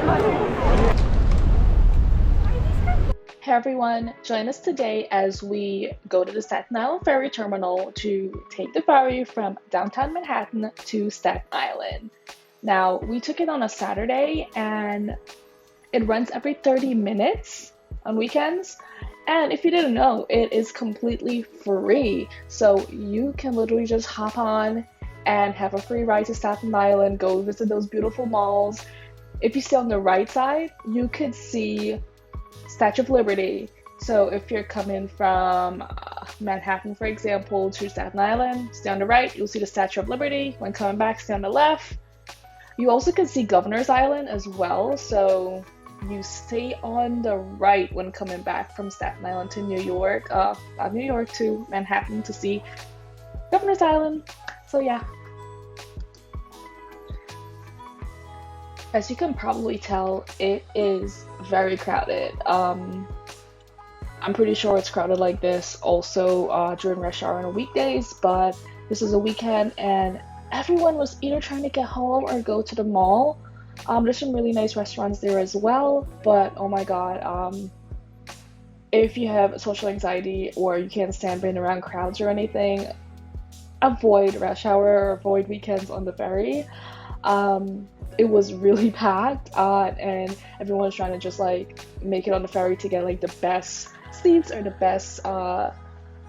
Hey everyone, join us today as we go to the Staten Island Ferry terminal to take the ferry from downtown Manhattan to Staten Island. Now, we took it on a Saturday and it runs every 30 minutes on weekends. And if you didn't know, it is completely free. So you can literally just hop on and have a free ride to Staten Island, go visit those beautiful malls. If you stay on the right side, you could see Statue of Liberty. So if you're coming from Manhattan, for example, to Staten Island, stay on the right, you'll see the Statue of Liberty. When coming back, stay on the left. You also can see Governor's Island as well. So you stay on the right when coming back from Staten Island to New York, New York to Manhattan to see Governor's Island. So yeah. As you can probably tell, it is very crowded. I'm pretty sure it's crowded like this also during rush hour on weekdays, but this is a weekend and everyone was either trying to get home or go to the mall. There's some really nice restaurants there as well, but oh my god, if you have social anxiety or you can't stand being around crowds or anything, avoid rush hour or avoid weekends on the ferry. It was really packed and everyone was trying to just like make it on the ferry to get like the best seats or the best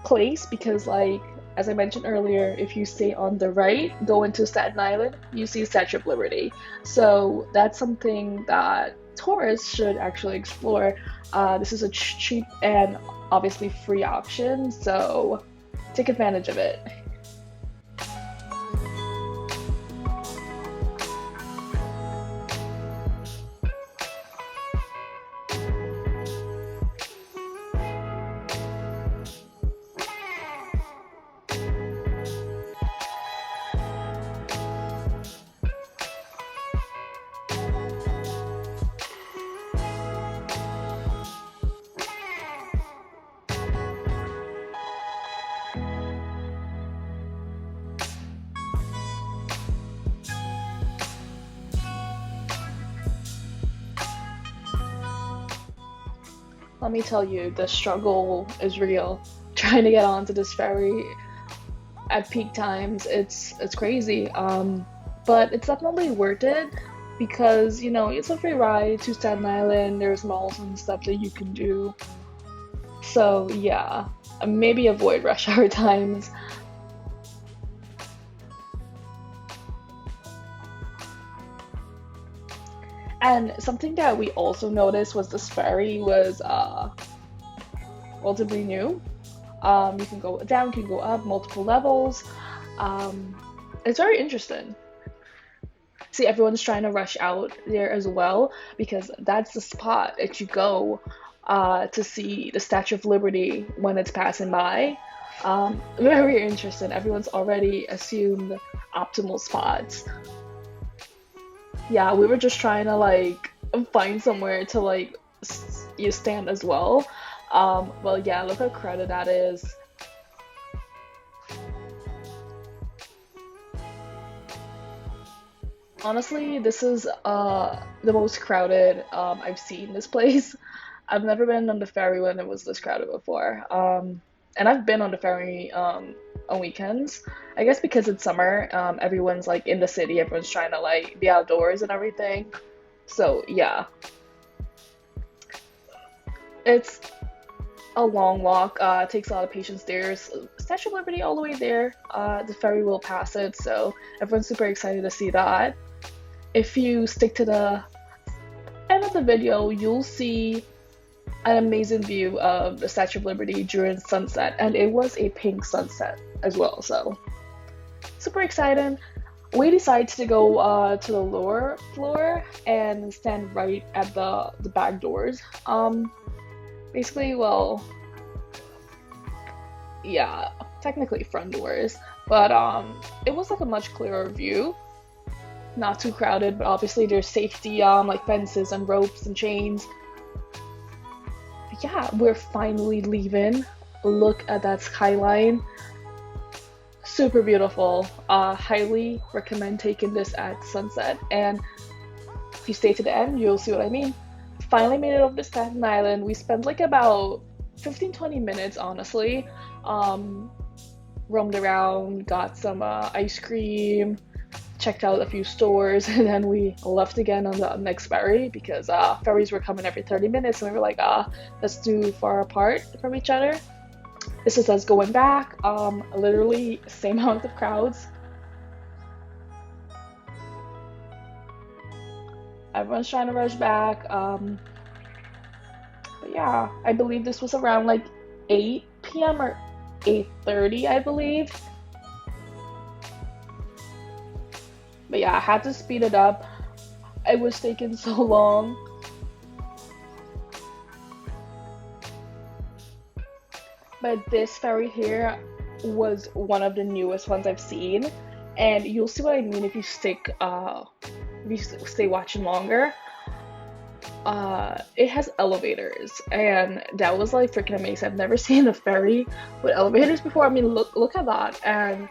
place, because like as I mentioned earlier, if you stay on the right, go into Staten Island, you see Statue of Liberty. So that's something that tourists should actually explore. This is a cheap and obviously free option, so take advantage of it. Let me tell you, the struggle is real. Trying to get onto this ferry at peak times, it's crazy. But it's definitely worth it because you know it's a free ride to Staten Island. There's malls and stuff that you can do. So yeah, maybe avoid rush hour times. And something that we also noticed was this ferry was relatively new. You can go down, you can go up, multiple levels. It's very interesting. See, everyone's trying to rush out there as well because that's the spot that you go to see the Statue of Liberty when it's passing by. Very interesting. Everyone's already assumed optimal spots. Yeah, we were just trying to like find somewhere to like you stand as well. Well, yeah, look how crowded that is. Honestly, this is the most crowded I've seen this place. I've never been on the ferry when it was this crowded before. And I've been on the ferry on weekends. I guess because it's summer, everyone's like in the city, everyone's trying to like be outdoors and everything. So yeah, it's a long walk. It takes a lot of patience. There's Statue of Liberty all the way there. The ferry will pass it, so everyone's super excited to see that. If you stick to the end of the video, you'll see an amazing view of the Statue of Liberty during sunset, and it was a pink sunset as well, so super exciting. We decided to go to the lower floor and stand right at the back doors. Basically, well, yeah, technically front doors, but it was like a much clearer view. Not too crowded, but obviously there's safety like fences and ropes and chains. But yeah, we're finally leaving. Look at that skyline. Super beautiful. Highly recommend taking this at sunset. And If you stay to the end, you'll see what I mean. Finally made it over to Staten Island. We spent like about 15-20 minutes, honestly. Roamed around, got some ice cream, checked out a few stores, and then we left again on the next ferry because ferries were coming every 30 minutes, and we were like, that's too far apart from each other. This is us going back. Literally same amount of crowds. Everyone's trying to rush back. But yeah, I believe this was around like 8 p.m. or 8:30, I believe. But yeah, I had to speed it up. It was taking so long. But this ferry here was one of the newest ones I've seen, and you'll see what I mean if you stay watching longer. It has elevators, and that was like freaking amazing. I've never seen a ferry with elevators before. I mean, look at that, and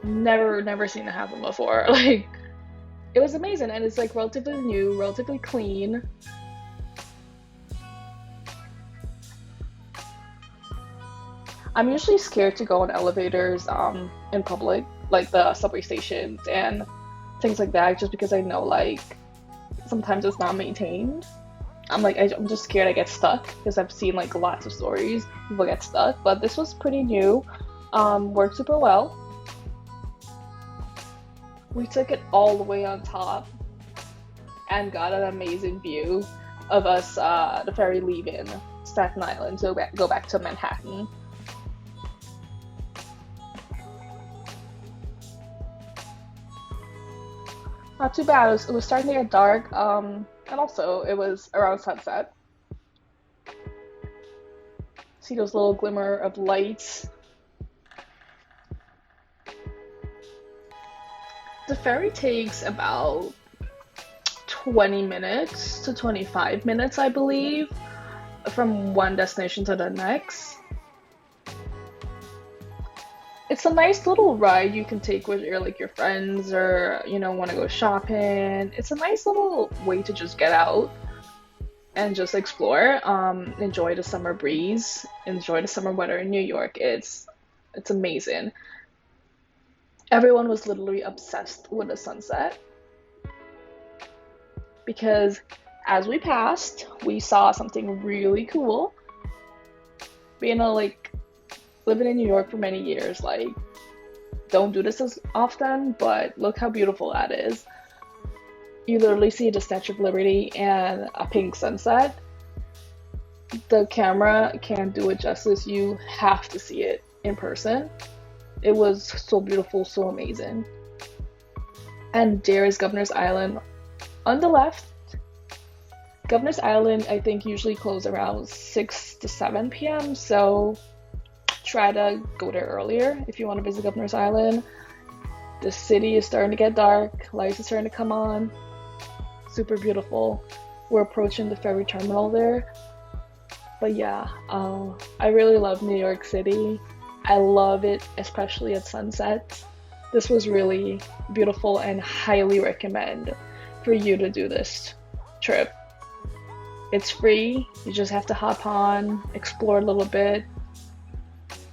never seen it happen before. Like, it was amazing, and it's like relatively new, relatively clean. I'm usually scared to go on elevators in public, like the subway stations and things like that, just because I know like sometimes it's not maintained. I'm just scared I get stuck because I've seen like lots of stories people get stuck, but this was pretty new. Worked super well. We took it all the way on top and got an amazing view of us, the ferry leaving Staten Island to go back to Manhattan. Not too bad. It was starting to get dark, and also it was around sunset. See those little glimmer of lights. The ferry takes about 20 minutes to 25 minutes, I believe, from one destination to the next. It's a nice little ride you can take with your friends, or want to go shopping. It's a nice little way to just get out and just explore, enjoy the summer breeze, enjoy the summer weather in New York. It's amazing. Everyone was literally obsessed with the sunset because as we passed, we saw something really cool. Like, living in New York for many years, like, don't do this as often, but look how beautiful that is. You literally see the Statue of Liberty and a pink sunset. The camera can't do it justice. You have to see it in person. It was so beautiful, so amazing. And there is Governor's Island on the left. Governor's Island, I think, usually close around 6 to 7 p.m. So try to go there earlier if you want to visit Governor's Island. The city is starting to get dark. Lights are starting to come on. Super beautiful. We're approaching the ferry terminal there. But yeah, I really love New York City. I love it, especially at sunset. This was really beautiful and highly recommend for you to do this trip. It's free. You just have to hop on, explore a little bit.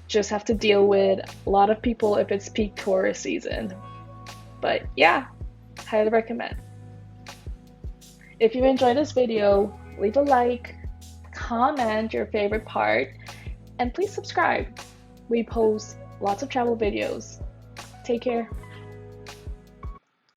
Just have to deal with a lot of people if it's peak tourist season. But yeah, highly recommend. If you enjoyed this video, leave a like, comment your favorite part, and please subscribe. We post lots of travel videos. Take care.